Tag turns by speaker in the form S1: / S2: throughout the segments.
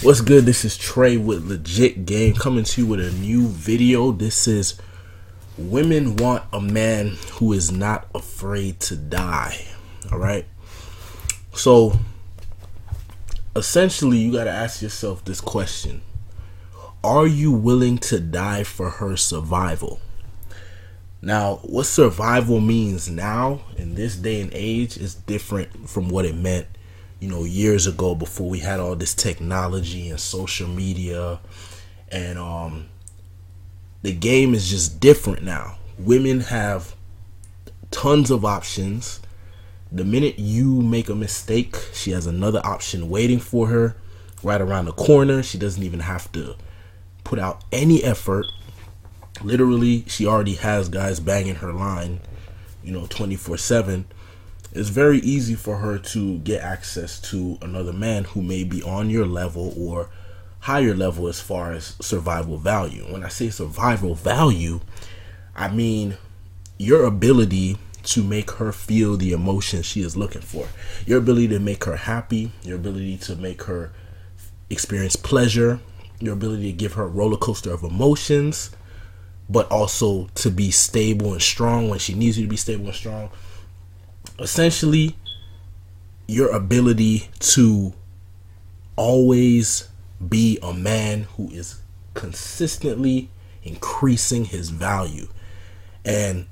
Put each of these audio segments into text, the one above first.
S1: What's good? This is Trey with Legit Game coming to you with a new video. This is women want a man who is not afraid to die. Alright? So, essentially, you got to ask yourself this question. Are you willing to die for her survival? Now, what survival means now in this day and age is different from what it meant years ago, before we had all this technology and social media, and the game is just different now. Women have tons of options. The minute you make a mistake, she has another option waiting for her right around the corner. She doesn't even have to put out any effort. Literally, she already has guys banging her line 24/7. It's very easy for her to get access to another man who may be on your level or higher level as far as survival value. When I say survival value, I mean your ability to make her feel the emotions she is looking for. Your ability to make her happy, your ability to make her experience pleasure, your ability to give her a roller coaster of emotions, but also to be stable and strong when she needs you to be stable and strong. Essentially, your ability to always be a man who is consistently increasing his value. And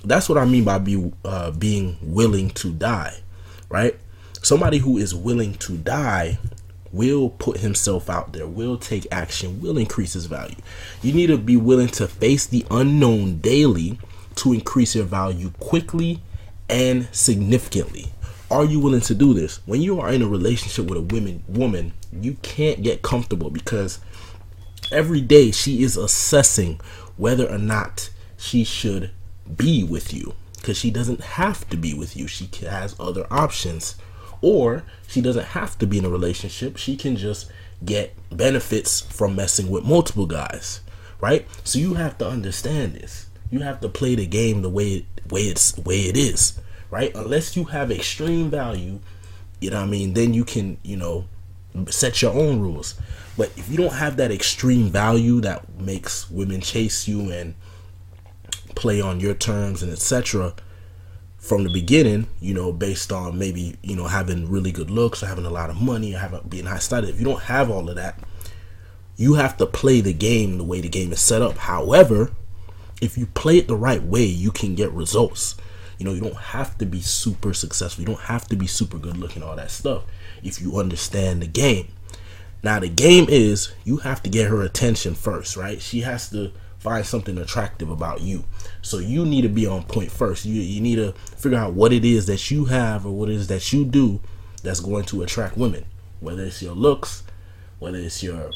S1: that's what I mean by being willing to die, right? Somebody who is willing to die will put himself out there, will take action, will increase his value. You need to be willing to face the unknown daily to increase your value quickly and significantly. Are you willing to do this? When you are in a relationship with a woman, you can't get comfortable, because every day she is assessing whether or not she should be with you, because she doesn't have to be with you. She has other options, or she doesn't have to be in a relationship. She can just get benefits from messing with multiple guys, right? So you have to understand this. You have to play the game the way it is, right? Unless you have extreme value, then you can, set your own rules. But if you don't have that extreme value that makes women chase you and play on your terms and etc. from the beginning, based on maybe, having really good looks or having a lot of money or being high status, if you don't have all of that, you have to play the game the way the game is set up. However, if you play it the right way, you can get results. You don't have to be super successful. You don't have to be super good looking, all that stuff, if you understand the game. Now, the game is you have to get her attention first, right? She has to find something attractive about you. So you need to be on point first. You need to figure out what it is that you have or what it is that you do that's going to attract women. Whether it's your looks, whether it's your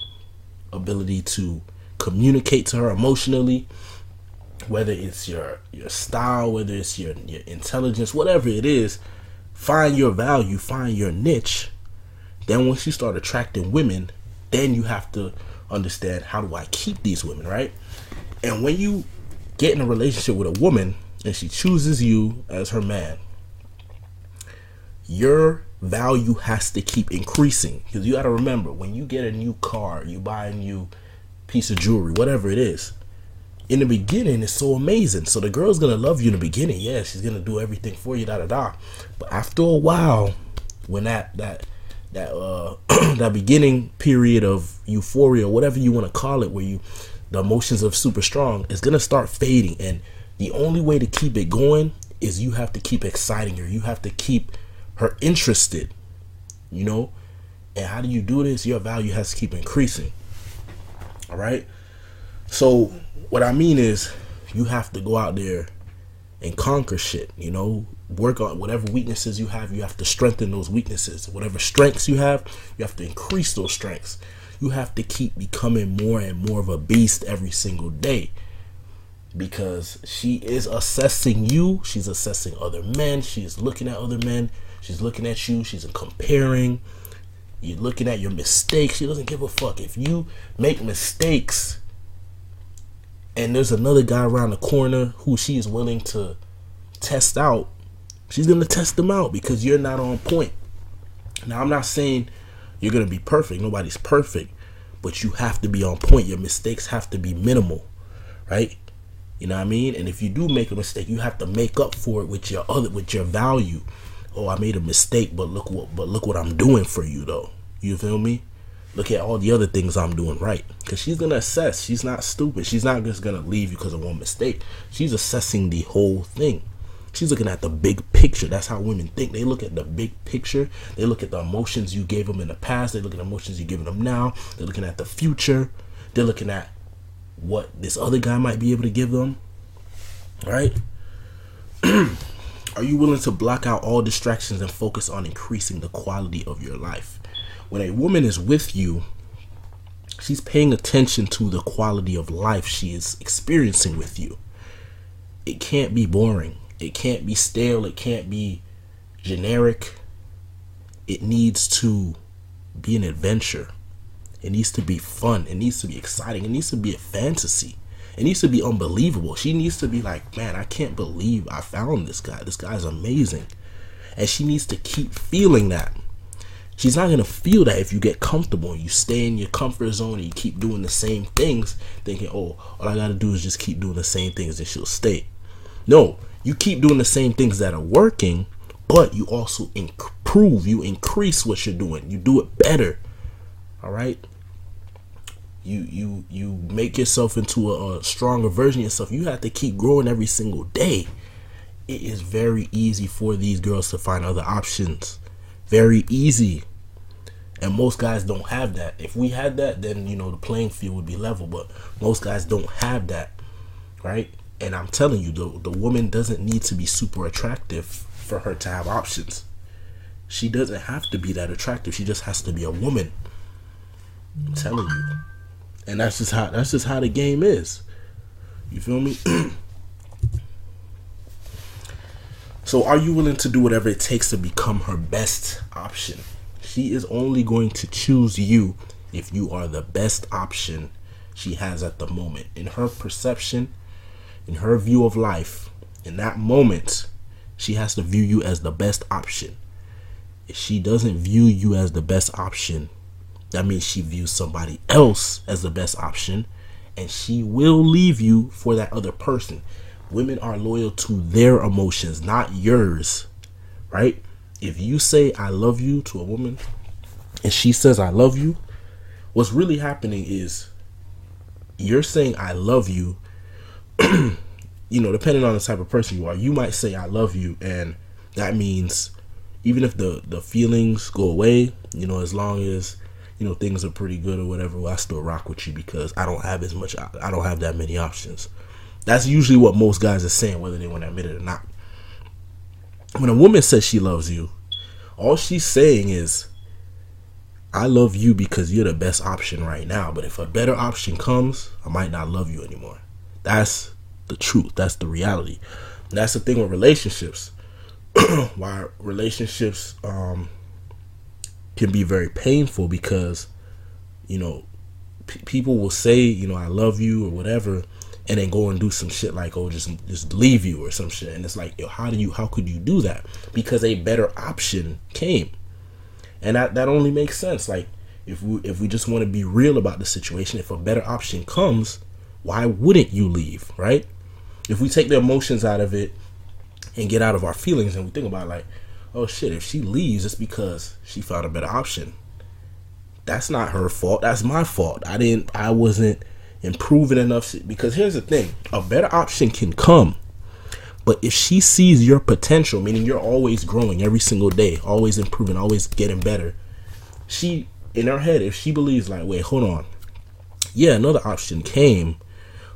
S1: ability to communicate to her emotionally, whether it's your style, whether it's your intelligence, whatever it is, find your value, find your niche. Then once you start attracting women, then you have to understand, how do I keep these women, right? And when you get in a relationship with a woman and she chooses you as her man, your value has to keep increasing. Because you got to remember, when you get a new car, you buy a new piece of jewelry, whatever it is, in the beginning, it's so amazing. So the girl's gonna love you in the beginning. Yeah, she's gonna do everything for you, But after a while, when that that beginning period of euphoria, whatever you want to call it, where the emotions are super strong, is gonna start fading. And the only way to keep it going is you have to keep exciting her. You have to keep her interested. And how do you do this? Your value has to keep increasing. All right. So what I mean is, you have to go out there and conquer shit, work on whatever weaknesses you have. You have to strengthen those weaknesses. Whatever strengths you have to increase those strengths. You have to keep becoming more and more of a beast every single day, because she is assessing you. She's assessing other men. She's looking at other men. She's looking at you. She's comparing. You're looking at your mistakes. She doesn't give a fuck. If you make mistakes and there's another guy around the corner who she is willing to test out, she's going to test them out because you're not on point. Now, I'm not saying You're going to be perfect. Nobody's perfect. But you have to be on point. Your mistakes have to be minimal, right? You know what I mean? And if you do make a mistake, you have to make up for it with your value. Oh, I made a mistake, but look what I'm doing for you, though. You feel me? Look at all the other things I'm doing right. Because she's going to assess. She's not stupid. She's not just going to leave you because of one mistake. She's assessing the whole thing. She's looking at the big picture. That's how women think. They look at the big picture. They look at the emotions you gave them in the past. They look at the emotions you're giving them now. They're looking at the future. They're looking at what this other guy might be able to give them. Right? Are you willing to block out all distractions and focus on increasing the quality of your life? When a woman is with you, she's paying attention to the quality of life she is experiencing with you. It can't be boring. It can't be stale. It can't be generic. It needs to be an adventure. It needs to be fun. It needs to be exciting. It needs to be a fantasy. It needs to be unbelievable. She needs to be like, man, I can't believe I found this guy. This guy's amazing. And she needs to keep feeling that. She's not going to feel that if you get comfortable and you stay in your comfort zone and you keep doing the same things, thinking, oh, all I got to do is just keep doing the same things and she'll stay. No, you keep doing the same things that are working, but you also improve, you increase what you're doing. You do it better. All right? You make yourself into a stronger version of yourself. You have to keep growing every single day. It is very easy for these girls to find other options. Very easy. And most guys don't have that. If we had that, then, the playing field would be level. But most guys don't have that, right? And I'm telling you, the woman doesn't need to be super attractive for her to have options. She doesn't have to be that attractive. She just has to be a woman. I'm telling you. And that's just how the game is. You feel me? So are you willing to do whatever it takes to become her best option? She is only going to choose you if you are the best option she has at the moment. In her perception, in her view of life, in that moment, she has to view you as the best option. If she doesn't view you as the best option, that means she views somebody else as the best option, and she will leave you for that other person. Women are loyal to their emotions, not yours, right? If you say I love you to a woman and she says I love you, what's really happening is you're saying I love you. Depending on the type of person you are, you might say I love you, and that means even if the feelings go away, as long as things are pretty good or whatever, well, I still rock with you because I don't have that many options. That's usually what most guys are saying, whether they want to admit it or not. When a woman says she loves you, all she's saying is, I love you because you're the best option right now, but if a better option comes, I might not love you anymore. That's the truth. That's the reality. And that's the thing with relationships. Why relationships can be very painful, because people will say I love you or whatever, and then go and do some shit like just leave you or some shit, and it's like, how could you do that? Because a better option came. And that only makes sense. Like if we just want to be real about the situation, if a better option comes, why wouldn't you leave, right? If we take the emotions out of it and get out of our feelings, and we think about like, oh shit, if she leaves, it's because she found a better option. That's not her fault. That's my fault. I wasn't improving enough. Because here's the thing, a better option can come, but if she sees your potential, meaning you're always growing every single day, always improving, always getting better, she, in her head, if she believes like, wait, hold on, yeah, another option came,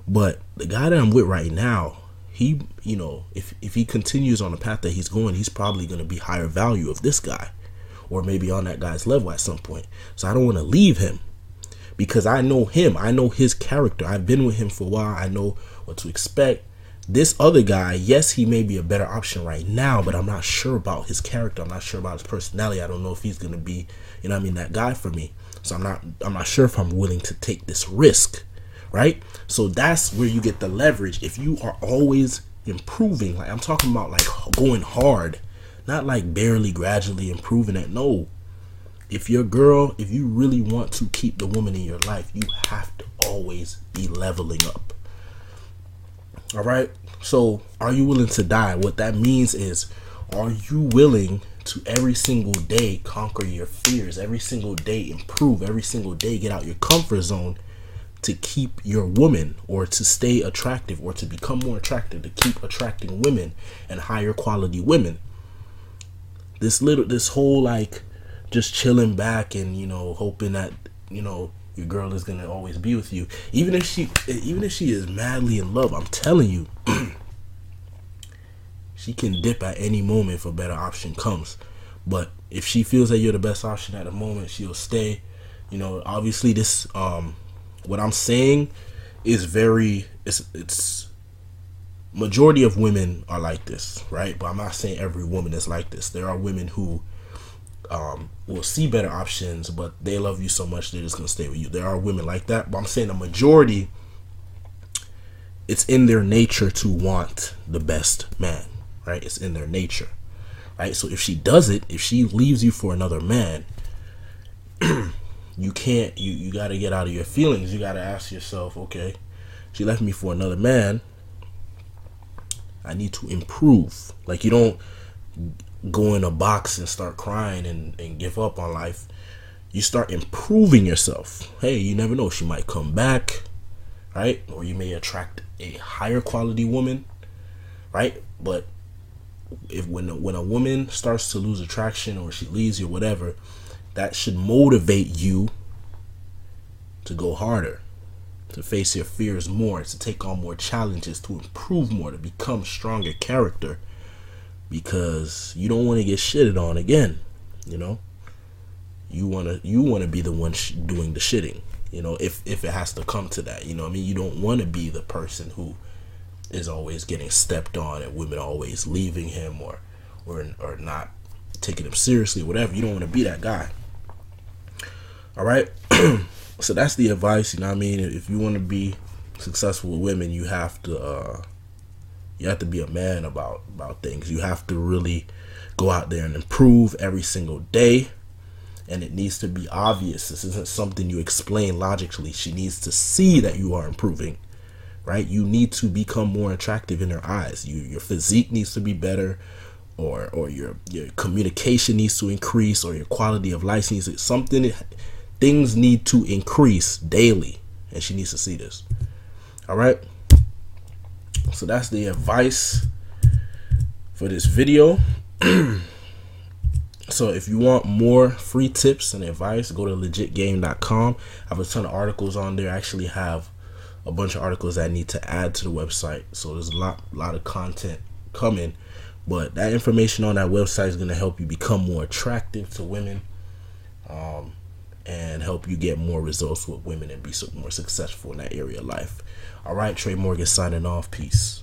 S1: but the guy that I'm with right now, he, if he continues on the path that he's going, he's probably going to be higher value of this guy, or maybe on that guy's level at some point. So I don't want to leave him, because I know him. I know his character. I've been with him for a while. I know what to expect. This other guy, yes, he may be a better option right now, but I'm not sure about his character. I'm not sure about his personality. I don't know if he's going to be, that guy for me. So I'm not sure if I'm willing to take this risk, right? So that's where you get the leverage. If you are always improving, like I'm talking about like going hard, not like barely gradually improving it. No, if you really want to keep the woman in your life, you have to always be leveling up. All right. So are you willing to die? What that means is, are you willing to every single day conquer your fears, every single day improve, every single day get out your comfort zone to keep your woman, or to stay attractive, or to become more attractive, to keep attracting women and higher quality women? This whole like just chilling back and, you know, hoping that, you know, your girl is gonna always be with you, even if she is madly in love, I'm telling you, she can dip at any moment if a better option comes. But if she feels that you're the best option at the moment, she'll stay. You know, obviously this what I'm saying is it's majority of women are like this, right? But I'm not saying every woman is like this. There are women who will see better options, but they love you so much they're just gonna stay with you. There are women like that, but I'm saying the majority, it's in their nature to want the best man, right? It's in their nature, right? So if she does it, if she leaves you for another man, you got to get out of your feelings. You got to ask yourself, okay, she left me for another man, I need to improve. Like, you don't go in a box and start crying and give up on life. You start improving yourself. Hey, you never know, she might come back, right? Or you may attract a higher quality woman, right? But when a woman starts to lose attraction, or she leaves you, whatever, that should motivate you to go harder, to face your fears more, to take on more challenges, to improve more, to become stronger character, because you don't want to get shitted on again. You know, you want to be the one doing the shitting, you know, if it has to come to that. You know what I mean? You don't want to be the person who is always getting stepped on and women always leaving him or not taking him seriously, whatever. You don't want to be that guy. All right. So that's the advice. You know what I mean? If you want to be successful with women, you have to be a man about things. You have to really go out there and improve every single day. And it needs to be obvious. This isn't something you explain logically. She needs to see that you are improving, right? You need to become more attractive in her eyes. Your physique needs to be better, or your communication needs to increase, or your quality of life needs to, things need to increase daily, and she needs to see this. All right. So that's the advice for this video. So if you want more free tips and advice, go to legitgame.com. I have a ton of articles on there. I actually have a bunch of articles that I need to add to the website. So there's a lot of content coming. But that information on that website is going to help you become more attractive to women, and help you get more results with women and be more successful in that area of life. All right, Trey Morgan signing off. Peace.